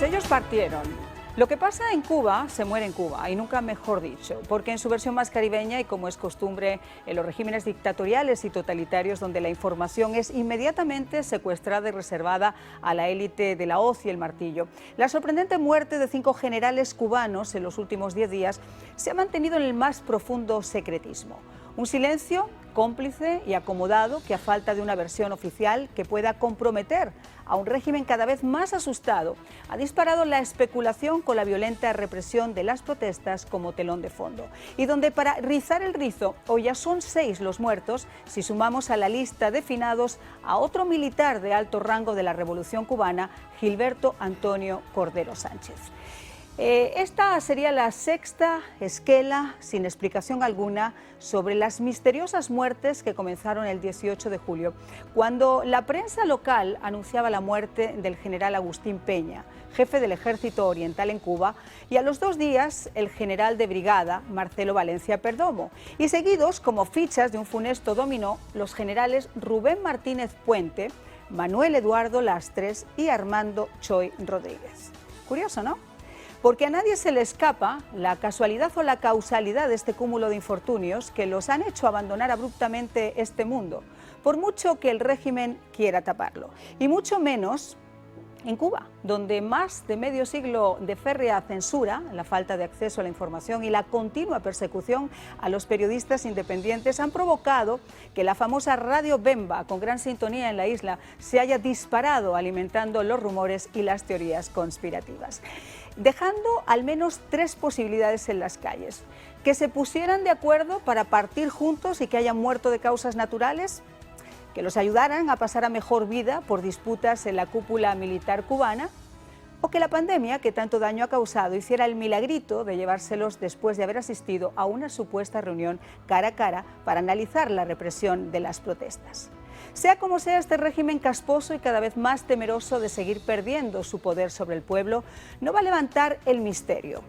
Ellos partieron. Lo que pasa en Cuba se muere en Cuba, y nunca mejor dicho, porque en su versión más caribeña, y como es costumbre en los regímenes dictatoriales y totalitarios donde la información es inmediatamente secuestrada y reservada a la élite de la hoz y el martillo, la sorprendente muerte de 5 generales cubanos en los últimos 10 días se ha mantenido en el más profundo secretismo. Un silencio cómplice y acomodado que, a falta de una versión oficial que pueda comprometer a un régimen cada vez más asustado, ha disparado la especulación con la violenta represión de las protestas como telón de fondo. Y donde, para rizar el rizo, hoy ya son 6 los muertos, si sumamos a la lista de finados a otro militar de alto rango de la Revolución Cubana, Gilberto Antonio Cordero Sánchez. Esta sería la 6ª esquela, sin explicación alguna, sobre las misteriosas muertes que comenzaron el 18 de julio, cuando la prensa local anunciaba la muerte del general Agustín Peña, jefe del Ejército Oriental en Cuba, y a los 2 días el general de brigada, Marcelo Valencia Perdomo, y seguidos, como fichas de un funesto dominó, los generales Rubén Martínez Puente, Manuel Eduardo Lastres y Armando Choy Rodríguez. Curioso, ¿no? Porque a nadie se le escapa la casualidad o la causalidad de este cúmulo de infortunios que los han hecho abandonar abruptamente este mundo, por mucho que el régimen quiera taparlo, y mucho menos en Cuba, donde más de medio siglo de férrea censura, la falta de acceso a la información y la continua persecución a los periodistas independientes han provocado que la famosa Radio Bemba, con gran sintonía en la isla, se haya disparado, alimentando los rumores y las teorías conspirativas, dejando al menos 3 posibilidades en las calles: que se pusieran de acuerdo para partir juntos y que hayan muerto de causas naturales, que los ayudaran a pasar a mejor vida por disputas en la cúpula militar cubana, o que la pandemia que tanto daño ha causado hiciera el milagrito de llevárselos después de haber asistido a una supuesta reunión cara a cara para analizar la represión de las protestas. Sea como sea, este régimen casposo y cada vez más temeroso de seguir perdiendo su poder sobre el pueblo no va a levantar el misterio,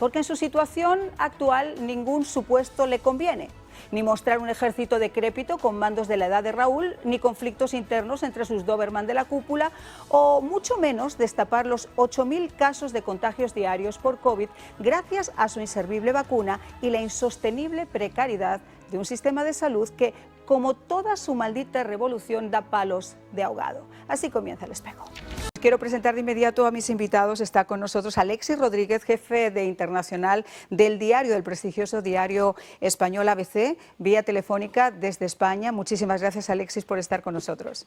porque en su situación actual ningún supuesto le conviene. Ni mostrar un ejército decrépito con mandos de la edad de Raúl, ni conflictos internos entre sus Doberman de la cúpula, o mucho menos destapar los 8.000 casos de contagios diarios por COVID gracias a su inservible vacuna y la insostenible precariedad de un sistema de salud que, como toda su maldita revolución, da palos de ahogado. Así comienza El Espejo. Quiero presentar de inmediato a mis invitados. Está con nosotros Alexis Rodríguez, jefe de internacional del prestigioso diario español ABC, vía telefónica desde España. Muchísimas gracias, Alexis, por estar con nosotros.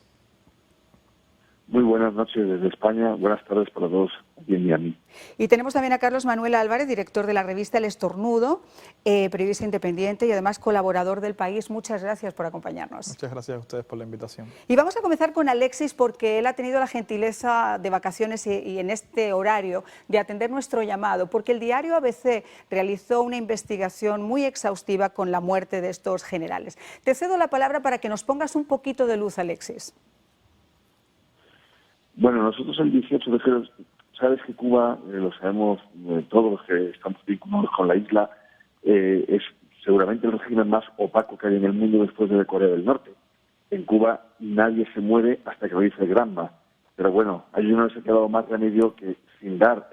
Muy buenas noches desde España, buenas tardes para todos aquí en Miami. Y tenemos también a Carlos Manuel Álvarez, director de la revista El Estornudo, periodista independiente y además colaborador del País. Muchas gracias por acompañarnos. Muchas gracias a ustedes por la invitación. Y vamos a comenzar con Alexis, porque él ha tenido la gentileza de vacaciones y en este horario de atender nuestro llamado, porque el diario ABC realizó una investigación muy exhaustiva con la muerte de estos generales. Te cedo la palabra para que nos pongas un poquito de luz, Alexis. Bueno, nosotros el 18 de febrero, sabes que Cuba, lo sabemos todos los que estamos vinculados con la isla, es seguramente el régimen más opaco que hay en el mundo después de Corea del Norte. En Cuba nadie se muere hasta que lo dice el Granma. Pero bueno, allí no les ha quedado más remedio que sin dar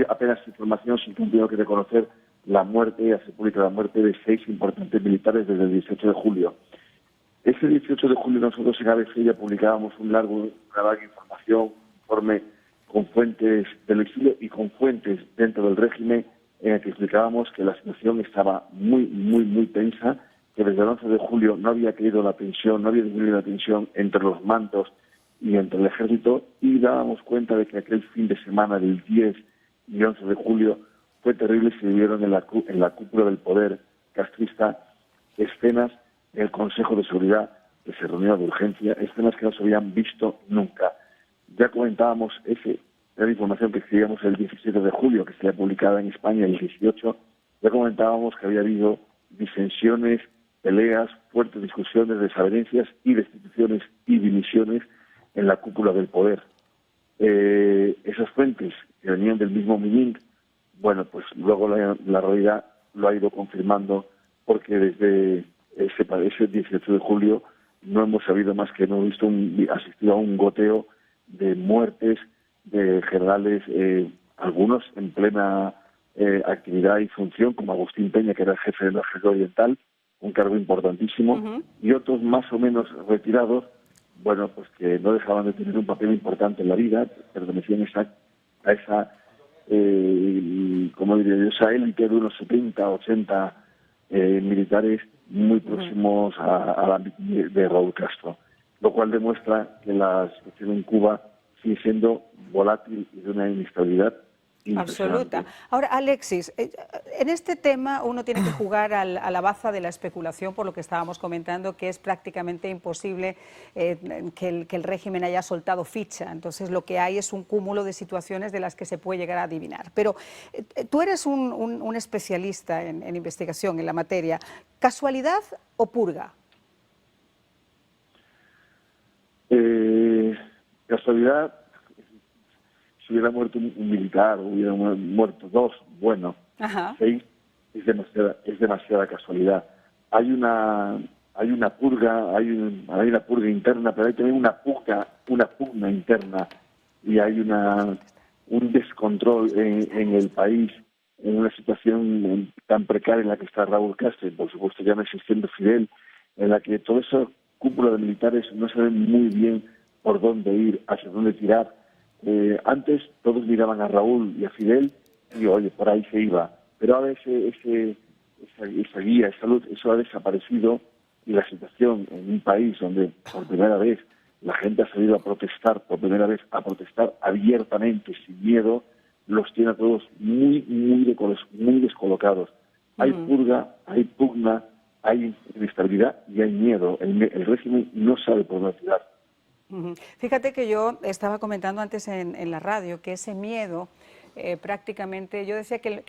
apenas información, sin que han tenido que reconocer la muerte, hacer pública la muerte de 6 importantes militares desde el 18 de julio. Ese 18 de julio nosotros en ABC ya publicábamos una larga información, un informe con fuentes del exilio y con fuentes dentro del régimen, en el que explicábamos que la situación estaba muy tensa, que desde el 11 de julio no había caído la tensión, no había disminuido la tensión entre los mandos y entre el ejército, y dábamos cuenta de que aquel fin de semana del 10 y 11 de julio fue terrible. Se vivieron en la cúpula del poder castrista escenas el Consejo de Seguridad, que se reunió de urgencia, escenas que no se habían visto nunca. Ya comentábamos la información que escribíamos el 17 de julio, que sería publicada en España el 18, ya comentábamos que había habido disensiones, peleas, fuertes discusiones, desavenencias y destituciones y dimisiones en la cúpula del poder. Esas fuentes que venían del mismo Minink, bueno, pues luego la realidad lo ha ido confirmando, porque desde ese 18 de julio no hemos sabido más que no hemos asistido a un goteo de muertes de generales, algunos en plena actividad y función, como Agustín Peña, que era el jefe del Ejército Oriental, un cargo importantísimo, y otros más o menos retirados, bueno, pues que no dejaban de tener un papel importante en la vida, pertenecían a esa, como diría yo, esa élite de unos 70, 80 militares muy próximos a la de Raúl Castro, lo cual demuestra que la situación en Cuba sigue siendo volátil y de una inestabilidad absoluta. Ahora, Alexis, en este tema uno tiene que jugar a la baza de la especulación, por lo que estábamos comentando, que es prácticamente imposible que el régimen haya soltado ficha. Entonces, lo que hay es un cúmulo de situaciones de las que se puede llegar a adivinar. Pero tú eres un especialista en investigación en la materia. ¿Casualidad o purga? Casualidad. Si hubiera muerto un militar o hubiera muerto dos, bueno, 6 es demasiada casualidad. Hay una purga, hay una purga interna, pero hay también una pugna interna, y hay un descontrol en el país, en una situación tan precaria en la que está Raúl Castro, por supuesto ya no existiendo Fidel, en la que todo ese cúpula de militares no saben muy bien por dónde ir, hacia dónde tirar. Antes todos miraban a Raúl y a Fidel y, oye, por ahí se iba. Pero ahora esa guía, esa luz, eso ha desaparecido, y la situación en un país donde por primera vez la gente ha salido a protestar, por primera vez a protestar abiertamente, sin miedo, los tiene a todos muy descolocados. Hay purga, hay pugna, hay inestabilidad y hay miedo. El régimen no sabe por dónde tirar. Fíjate que yo estaba comentando antes en la radio que ese miedo prácticamente, yo decía que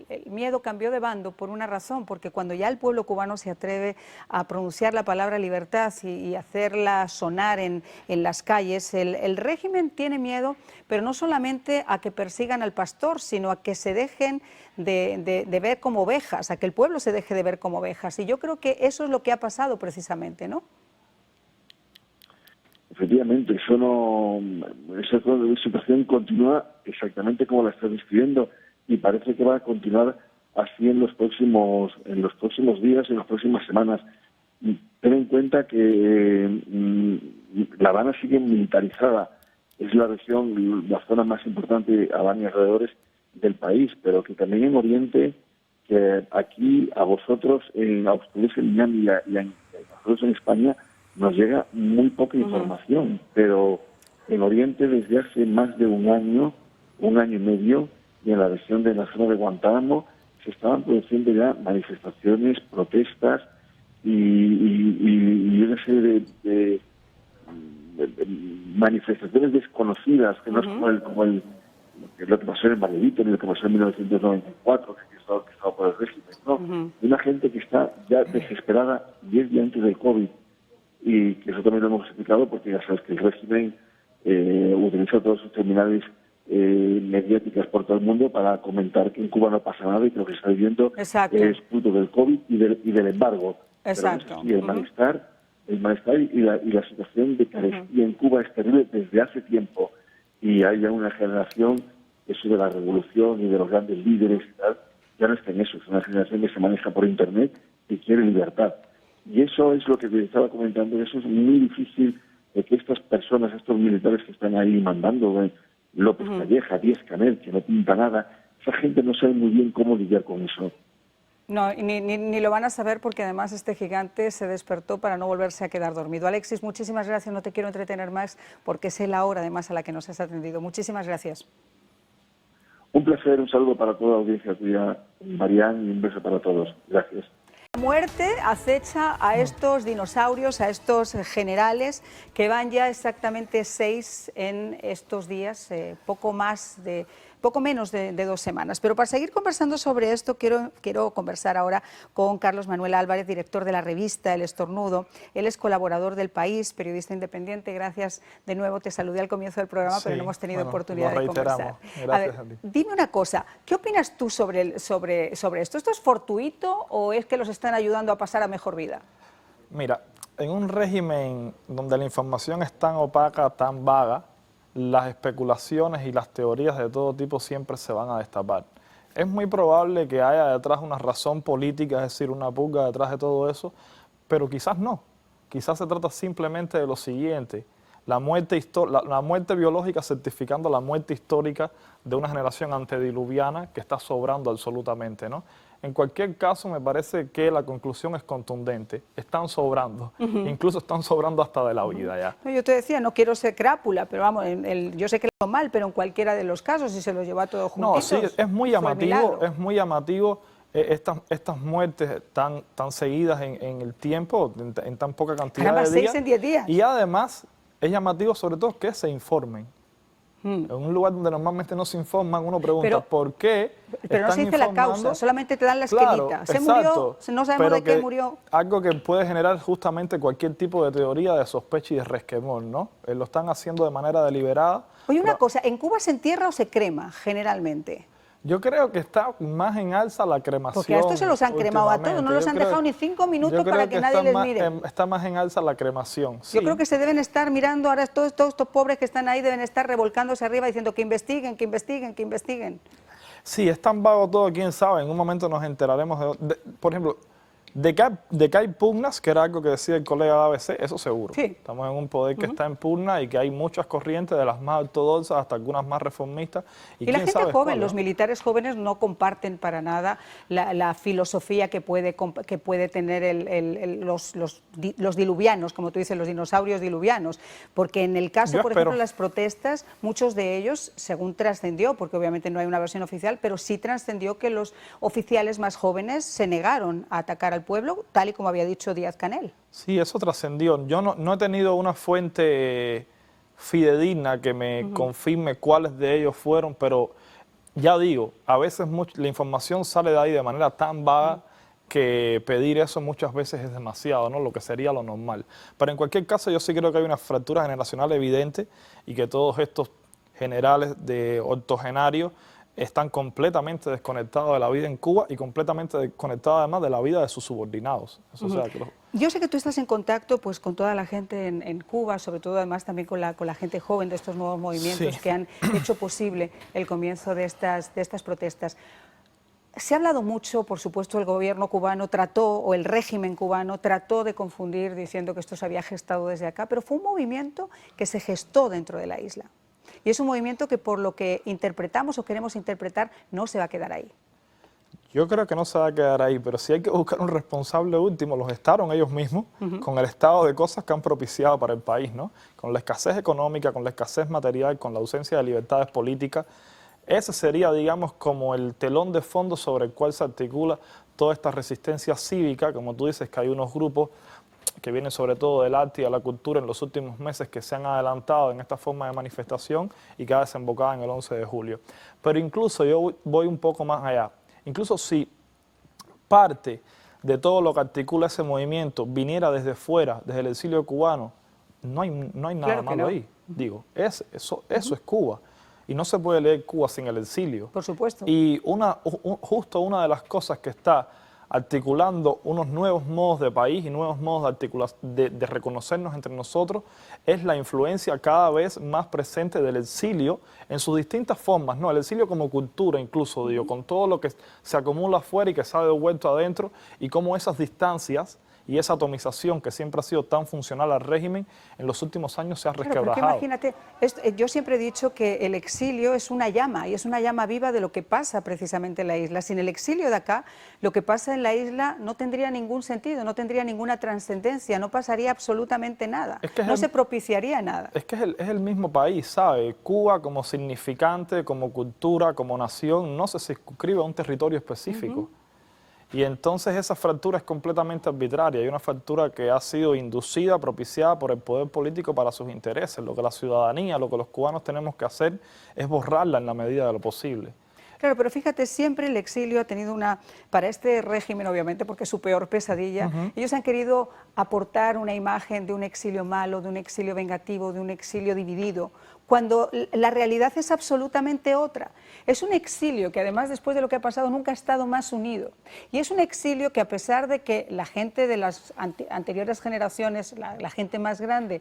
el miedo cambió de bando por una razón, porque cuando ya el pueblo cubano se atreve a pronunciar la palabra libertad y hacerla sonar en las calles, el régimen tiene miedo, pero no solamente a que persigan al pastor, sino a que se dejen de ver como ovejas, a que el pueblo se deje de ver como ovejas. Y yo creo que eso es lo que ha pasado precisamente, ¿no? Efectivamente, esa situación continúa exactamente como la estás describiendo, y parece que va a continuar así en los próximos días, en las próximas semanas. Ten en cuenta que La Habana sigue militarizada, es la zona más importante, Habana y alrededores del país, pero que también en Oriente, que aquí a vosotros, a ustedes en Miami y a nosotros en España, nos llega muy poca información, pero en Oriente desde hace más de un año y medio, y en la región de la zona de Guantánamo, se estaban produciendo ya manifestaciones, protestas y una serie de manifestaciones desconocidas, que no es como lo que pasó en Barrerito, ni lo que pasó en 1994, que estaba por el régimen, no. Una gente que está ya desesperada 10 días antes del COVID, y que eso también lo hemos explicado porque ya sabes que el régimen utiliza todos sus terminales mediáticas por todo el mundo para comentar que en Cuba no pasa nada y que lo que se está viviendo es fruto del COVID y del embargo. Exacto. Pero sí, el malestar y la situación de carestía en Cuba es terrible desde hace tiempo, y hay ya una generación, eso de la revolución y de los grandes líderes y tal, ya no está en eso, es una generación que se maneja por Internet y quiere libertad. Y eso es lo que te estaba comentando, eso es muy difícil de que estas personas, estos militares que están ahí mandando, López Calleja, Díaz-Canel, que no pinta nada, esa gente no sabe muy bien cómo lidiar con eso. No, ni lo van a saber, porque además este gigante se despertó para no volverse a quedar dormido. Alexis, muchísimas gracias, no te quiero entretener más porque sé la hora además a la que nos has atendido. Muchísimas gracias. Un placer, un saludo para toda la audiencia tuya, Marián, y un beso para todos. Gracias. La muerte acecha a estos dinosaurios, a estos generales, que van ya exactamente 6 en estos días, poco menos de 2 semanas. Pero para seguir conversando sobre esto, quiero conversar ahora con Carlos Manuel Álvarez, director de la revista El Estornudo. Él es colaborador del País, periodista independiente. Gracias de nuevo, te saludé al comienzo del programa, pero no hemos tenido oportunidad de conversar. Gracias a ti. Dime una cosa, ¿qué opinas tú sobre esto? ¿Esto es fortuito o es que los están ayudando a pasar a mejor vida? Mira, en un régimen donde la información es tan opaca, tan vaga, las especulaciones y las teorías de todo tipo siempre se van a destapar. Es muy probable que haya detrás una razón política, es decir, una pugna detrás de todo eso, pero quizás no. Quizás se trata simplemente de lo siguiente: la muerte biológica certificando la muerte histórica de una generación antediluviana que está sobrando absolutamente, ¿no? En cualquier caso, me parece que la conclusión es contundente. Están sobrando, incluso están sobrando hasta de la vida ya. No, yo te decía, no quiero ser crápula, pero vamos, yo sé que lo mal, pero en cualquiera de los casos, si se los lleva todo juntitos. No, sí, es muy llamativo, estas muertes tan seguidas en el tiempo, en tan poca cantidad de días. 6 en 10 días. Y además es llamativo sobre todo que se informen. En un lugar donde normalmente no se informan, uno pregunta ¿por qué? Pero no se dice la causa, solamente te dan la esquelita. Se murió, no sabemos de qué murió. Algo que puede generar justamente cualquier tipo de teoría de sospecha y de resquemor, ¿no? Lo están haciendo de manera deliberada. Oye, una cosa, ¿en Cuba se entierra o se crema generalmente? Yo creo que está más en alza la cremación. Porque a estos se los han cremado a todos, no los han dejado ni 5 minutos para que nadie les mire. Está más en alza la cremación. Yo creo que se deben estar mirando, ahora todos estos pobres que están ahí deben estar revolcándose arriba diciendo que investiguen, que investiguen, que investiguen. Sí, es tan vago todo, quién sabe, en un momento nos enteraremos por ejemplo, de que hay pugnas, que era algo que decía el colega de ABC, eso seguro. Sí. Estamos en un poder que está en pugna y que hay muchas corrientes, de las más ortodoxas hasta algunas más reformistas. Y la gente joven, los militares jóvenes no comparten para nada la filosofía que puede tener los diluvianos, como tú dices, los dinosaurios diluvianos. Porque en el caso, por ejemplo, de las protestas, muchos de ellos, según trascendió, porque obviamente no hay una versión oficial, pero sí trascendió que los oficiales más jóvenes se negaron a atacar al pueblo, tal y como había dicho Díaz-Canel. Sí, eso trascendió. Yo no he tenido una fuente fidedigna que me confirme cuáles de ellos fueron, pero ya digo, a veces la información sale de ahí de manera tan vaga que pedir eso muchas veces es demasiado, ¿no? Lo que sería lo normal. Pero en cualquier caso, yo sí creo que hay una fractura generacional evidente y que todos estos generales de octogenarios están completamente desconectados de la vida en Cuba y completamente desconectados además de la vida de sus subordinados. Eso, Yo sé que tú estás en contacto pues, con toda la gente en Cuba, sobre todo además también con la gente joven de estos nuevos movimientos que han hecho posible el comienzo de estas protestas. Se ha hablado mucho, por supuesto, el gobierno cubano trató, o el régimen cubano trató de confundir diciendo que esto se había gestado desde acá, pero fue un movimiento que se gestó dentro de la isla. Y es un movimiento que por lo que interpretamos o queremos interpretar no se va a quedar ahí. Yo creo que no se va a quedar ahí, pero sí hay que buscar un responsable último. Los gestaron ellos mismos con el estado de cosas que han propiciado para el país, ¿no? Con la escasez económica, con la escasez material, con la ausencia de libertades políticas. Ese sería, digamos, como el telón de fondo sobre el cual se articula toda esta resistencia cívica. Como tú dices, que hay unos grupos que vienen sobre todo del arte y de la cultura en los últimos meses que se han adelantado en esta forma de manifestación y que ha desembocado en el 11 de julio. Pero incluso yo voy un poco más allá. Incluso si parte de todo lo que articula ese movimiento viniera desde fuera, desde el exilio cubano, no hay nada malo ahí. Digo, eso es Cuba. Y no se puede leer Cuba sin el exilio. Por supuesto. Y justo una de las cosas que está articulando unos nuevos modos de país y nuevos modos de reconocernos entre nosotros es la influencia cada vez más presente del exilio en sus distintas formas, ¿no? El exilio como cultura incluso, digo, con todo lo que se acumula afuera y que se ha devuelto adentro y cómo esas distancias y esa atomización que siempre ha sido tan funcional al régimen, en los últimos años se ha resquebrajado. Claro, imagínate, yo siempre he dicho que el exilio es una llama, y es una llama viva de lo que pasa precisamente en la isla. Sin el exilio de acá, lo que pasa en la isla no tendría ningún sentido, no tendría ninguna trascendencia, no pasaría absolutamente nada, no se propiciaría nada. Es que es el mismo país, ¿sabe? Cuba como significante, como cultura, como nación, no se circunscribe a un territorio específico. Y entonces esa fractura es completamente arbitraria, hay una fractura que ha sido inducida, propiciada por el poder político para sus intereses. Lo que la ciudadanía, lo que los cubanos tenemos que hacer es borrarla en la medida de lo posible. Claro, pero fíjate, siempre el exilio ha tenido para este régimen obviamente, porque es su peor pesadilla, ellos han querido aportar una imagen de un exilio malo, de un exilio vengativo, de un exilio dividido, cuando la realidad es absolutamente otra. Es un exilio que además después de lo que ha pasado nunca ha estado más unido. Y es un exilio que a pesar de que la gente de las anteriores generaciones, la gente más grande,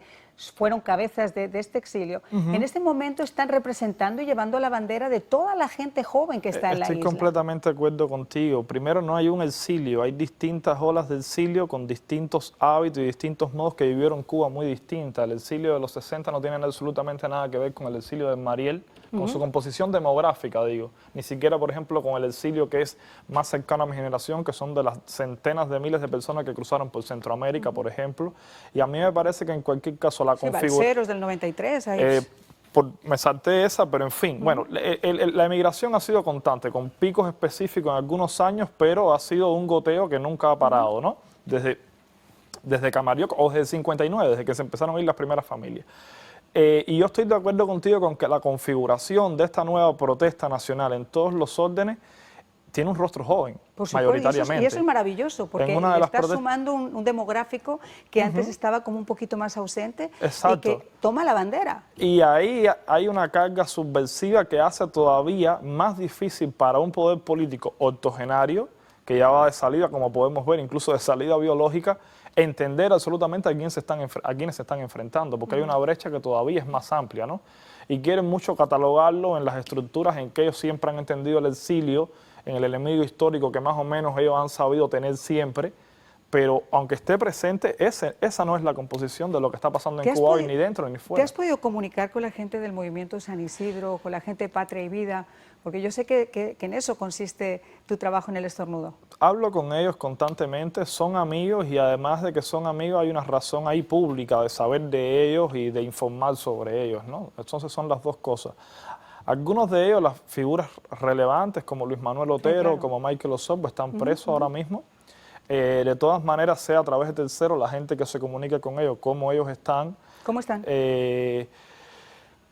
fueron cabezas de este exilio, en este momento están representando y llevando la bandera de toda la gente joven que está en la isla. Estoy completamente de acuerdo contigo. Primero, no hay un exilio, hay distintas olas de exilio con distintos hábitos y distintos modos que vivieron Cuba muy distintas. El exilio de los 60 no tiene absolutamente nada que ver con el exilio de Mariel, con su composición demográfica, digo. Ni siquiera, por ejemplo, con el exilio que es más cercano a mi generación, que son de las centenas de miles de personas que cruzaron por Centroamérica, por ejemplo. Y a mí me parece que en cualquier caso la configuración... Balseros del 93, ahí. Me salté esa, pero en fin, bueno, la emigración ha sido constante, con picos específicos en algunos años, pero ha sido un goteo que nunca ha parado, ¿no? Desde Camarioc, o desde el 59, desde que se empezaron a ir las primeras familias. Y yo estoy de acuerdo contigo con que la configuración de esta nueva protesta nacional en todos los órdenes tiene un rostro joven, mayoritariamente. Y eso es maravilloso, porque está sumando un demográfico que antes estaba como un poquito más ausente. Exacto. Y que toma la bandera. Y ahí hay una carga subversiva que hace todavía más difícil para un poder político octogenario, que ya va de salida, como podemos ver, incluso de salida biológica, entender absolutamente a quiénes se están enfrentando, porque hay una brecha que todavía es más amplia, ¿no? Y quieren mucho catalogarlo en las estructuras en que ellos siempre han entendido el exilio, en el enemigo histórico que más o menos ellos han sabido tener siempre, pero aunque esté presente, esa no es la composición de lo que está pasando en Cuba hoy, ni dentro ni fuera. ¿Te has podido comunicar con la gente del movimiento San Isidro, con la gente de Patria y Vida? Porque yo sé que en eso consiste tu trabajo en El Estornudo. Hablo con ellos constantemente, son amigos y además de que son amigos hay una razón ahí pública de saber de ellos y de informar sobre ellos, ¿no? Entonces son las dos cosas. Algunos de ellos, las figuras relevantes como Luis Manuel Otero, claro, como Michael Osorbo, están presos ahora mismo. De todas maneras, sea a través de terceros, la gente que se comunica con ellos, cómo ellos están. ¿Cómo están?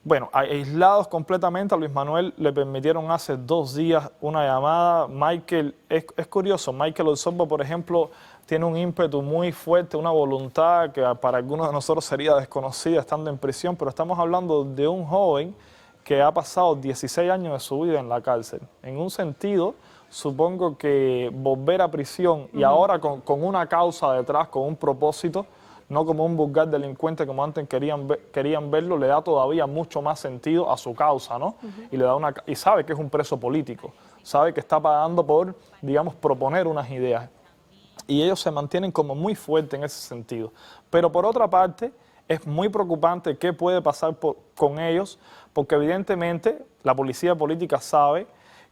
Bueno, aislados completamente. A Luis Manuel le permitieron hace 2 días una llamada. Michael, es curioso, Michael Osorbo, por ejemplo, tiene un ímpetu muy fuerte, una voluntad que para algunos de nosotros sería desconocida estando en prisión, pero estamos hablando de un joven que ha pasado 16 años de su vida en la cárcel. En un sentido, supongo que volver a prisión y ahora con una causa detrás, con un propósito, no como un vulgar delincuente como antes querían verlo, le da todavía mucho más sentido a su causa, ¿no? Y sabe que es un preso político, sabe que está pagando por, digamos, proponer unas ideas. Y ellos se mantienen como muy fuertes en ese sentido. Pero por otra parte, es muy preocupante qué puede pasar con ellos, porque evidentemente la policía política sabe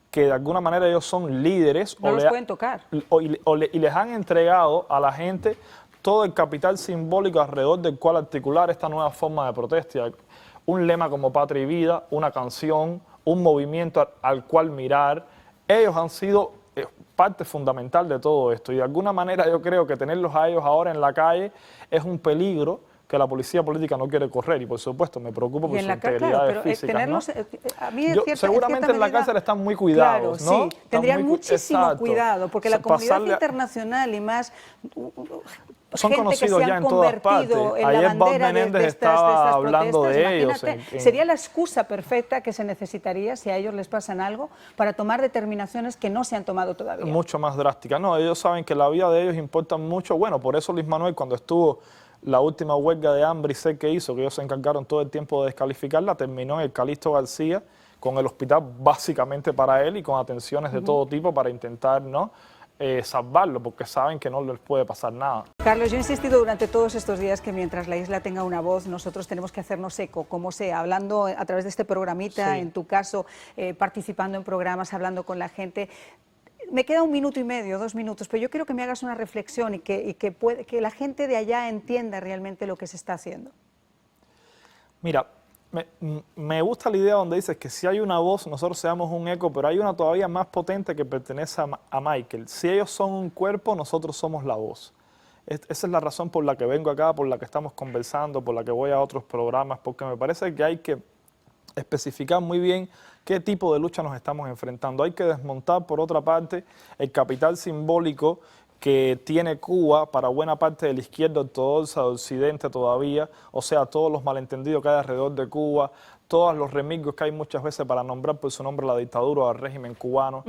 que de alguna manera ellos son líderes no los pueden tocar. Y les han entregado a la gente todo el capital simbólico alrededor del cual articular esta nueva forma de protesta. Un lema como Patria y Vida, una canción, un movimiento al cual mirar. Ellos han sido parte fundamental de todo esto y de alguna manera yo creo que tenerlos a ellos ahora en la calle es un peligro que la policía política no quiere correr y por supuesto me preocupa por su integridad física, ¿no? A mí seguramente en la cárcel están muy cuidados, claro, ¿no? Sí, tendrían muchísimo cuidado porque la comunidad internacional y más son conocidos ya en todas partes. Ayer Bob Menéndez estaba hablando de ellos. Sería la excusa perfecta que se necesitaría si a ellos les pasan algo para tomar determinaciones que no se han tomado todavía. Mucho más drásticas. No, ellos saben que la vida de ellos importa mucho. Bueno, por eso Luis Manuel cuando estuvo la última huelga de hambre y sed que hizo, que ellos se encargaron todo el tiempo de descalificarla, terminó en el Calixto García con el hospital básicamente para él y con atenciones de todo tipo para intentar, ¿no?, salvarlo, porque saben que no les puede pasar nada. Carlos, yo he insistido durante todos estos días que mientras la isla tenga una voz, nosotros tenemos que hacernos eco, como sea, hablando a través de este programita, en tu caso, participando en programas, hablando con la gente. Me queda 1 minuto y medio, 2 minutos, pero yo quiero que me hagas una reflexión y que la gente de allá entienda realmente lo que se está haciendo. Mira, me gusta la idea donde dices que si hay una voz, nosotros seamos un eco, pero hay una todavía más potente que pertenece a Michael. Si ellos son un cuerpo, nosotros somos la voz. Esa es la razón por la que vengo acá, por la que estamos conversando, por la que voy a otros programas, porque me parece que hay que especificar muy bien qué tipo de lucha nos estamos enfrentando. Hay que desmontar, por otra parte, el capital simbólico que tiene Cuba para buena parte de la izquierda ortodoxa de Occidente todavía, o sea, todos los malentendidos que hay alrededor de Cuba, todos los remilgos que hay muchas veces para nombrar por su nombre la dictadura o al régimen cubano.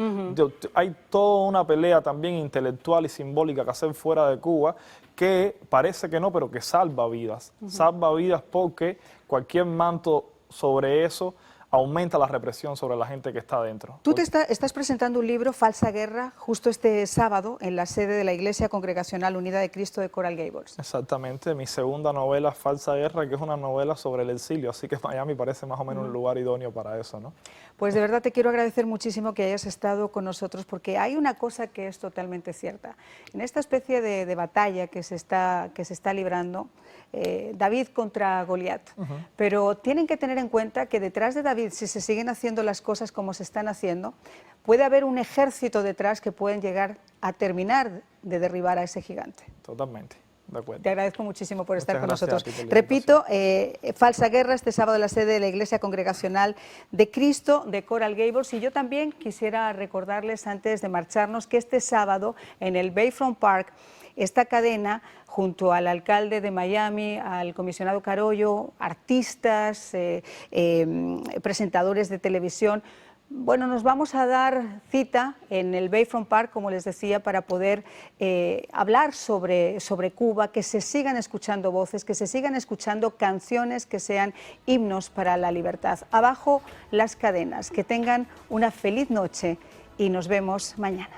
Hay toda una pelea también intelectual y simbólica que hacer fuera de Cuba que parece que no, pero que salva vidas. Salva vidas porque cualquier manto sobre eso aumenta la represión sobre la gente que está adentro. Tú estás presentando un libro, Falsa Guerra, justo este sábado en la sede de la Iglesia Congregacional Unida de Cristo de Coral Gables. Exactamente, mi segunda novela, Falsa Guerra, que es una novela sobre el exilio, así que Miami parece más o menos un lugar idóneo para eso, ¿no? Pues de verdad te quiero agradecer muchísimo que hayas estado con nosotros, porque hay una cosa que es totalmente cierta. En esta especie de batalla que se está librando, David contra Goliat, pero tienen que tener en cuenta que detrás de David, si se siguen haciendo las cosas como se están haciendo, puede haber un ejército detrás que pueden llegar a terminar de derribar a ese gigante. Totalmente. De acuerdo. Te agradezco muchísimo por estar con nosotros. Por Repito, Falsa Guerra, este sábado en la sede de la Iglesia Congregacional de Cristo de Coral Gables. Y yo también quisiera recordarles, antes de marcharnos, que este sábado en el Bayfront Park, esta cadena, junto al alcalde de Miami, al comisionado Carollo, artistas, presentadores de televisión, bueno, nos vamos a dar cita en el Bayfront Park, como les decía, para poder hablar sobre Cuba, que se sigan escuchando voces, que se sigan escuchando canciones que sean himnos para la libertad. Abajo las cadenas, que tengan una feliz noche y nos vemos mañana.